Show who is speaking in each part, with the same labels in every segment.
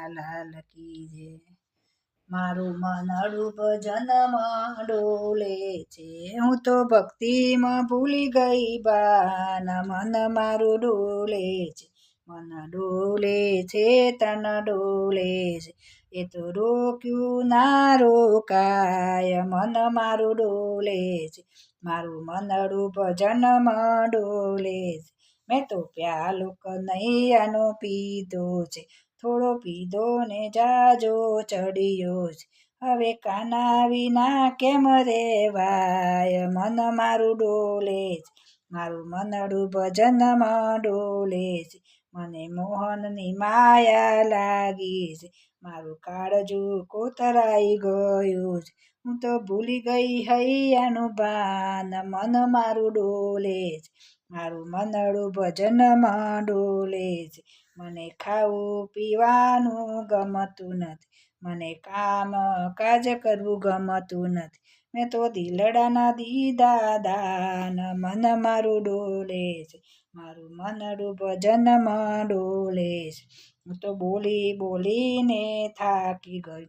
Speaker 1: કનૈયા લાલ કી જય। મારું મનડું ભજનમાં ડોલે છે, હું તો ભક્તિમાં ભૂલી ગઈ બાના, મન મારું ડોલે છે, મન ડોલે છે, તન ડોલે છે, એ તો રોક્યું ના રોકાય, મન મારું ડોલે છે, મારું મનડું ભજનમાં ડોલે છે। મેં તો પ્યાલો કનૈયાનો પીધો છે, થોડો પીધો ને જાજો ચડ્યો છે, હવે કાના વિના કેમ રેવાય, મન મારું ડોલે છે, મારું મનડું ભજનમાં ડોલે છે, મને મોહનની માયા લાગી છે, મારું કાળજું કોતરાઈ ગયું છે, હું તો ભૂલી ગઈ હૈયાનું ભાન, મન મારું ડોલે છે, મારું મનડું ભજનમાં ડોલે છે, મને ખાવું પીવાનું ગમતું નથી, મને કામ કાજ કરવું ગમતું નથી, મેં તો દિલડાના દીધા દાન, મન મારું ડોલે છે, મારું મનડું ભજનમાં ડોલે છે, હું તો બોલી બોલીને થાકી ગઈ,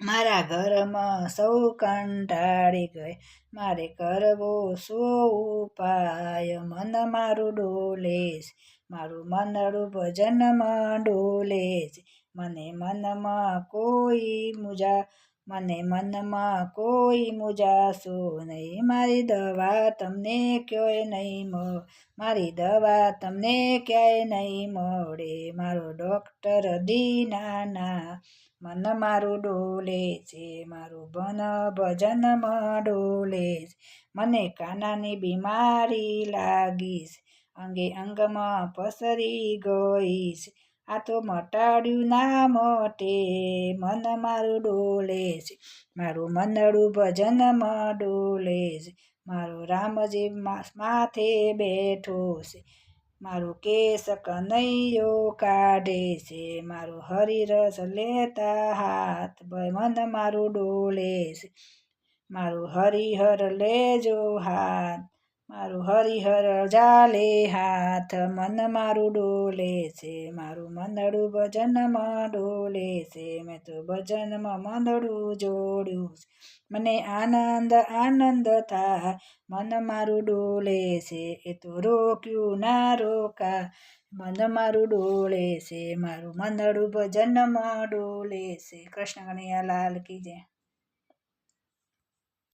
Speaker 1: મારા ઘરમાં સૌ કંટાળી ગઈ, મારે કરવો શો ઉપાય, મન મારું ડોલે છે, મારું મનડું ભજનમાં ડોલે છે, મને મનમાં કોઈ મૂજાશો નહીં, મારી દવા તમને ક્યાંય નહીં મળે, મારી દવા તમને ક્યાંય નહીં મળે, મારો ડોક્ટર દીનાના, મન મારું ડોલે છે, મારું ભજનમાં ડોલે છે, મને કાનાની બીમારી લાગી છે, અંગે અંગમાં પસરી ગઈ છે, આ તો મટાડ્યું ના મટે, મન મારું ડોલે છે, મારું મનડું ભજનમાં ડોલે છે, મારો રામજી માથે બેઠો છે, મારું કેસ કનૈયો કાઢે છે, મારું હરિરસ લેતા હાથ, મન મારું ડોલે છે, મારું હરિહર લેજો હાથ, મારું હરિહર જાલે હાથ, મન મારું ડોલે છે, મારું મનડું ભજનમાં ડોલે છે, મેં તો ભજનમાં મનડું જોડ્યું છે, મને આનંદ આનંદ થાય, મન મારું ડોલે છે, એ તો રોક્યું ના રોકા, મન મારું ડોલે છે, મારું મનડું ભજનમાં ડોલે છે। કૃષ્ણ કનૈયા લાલ કી જય।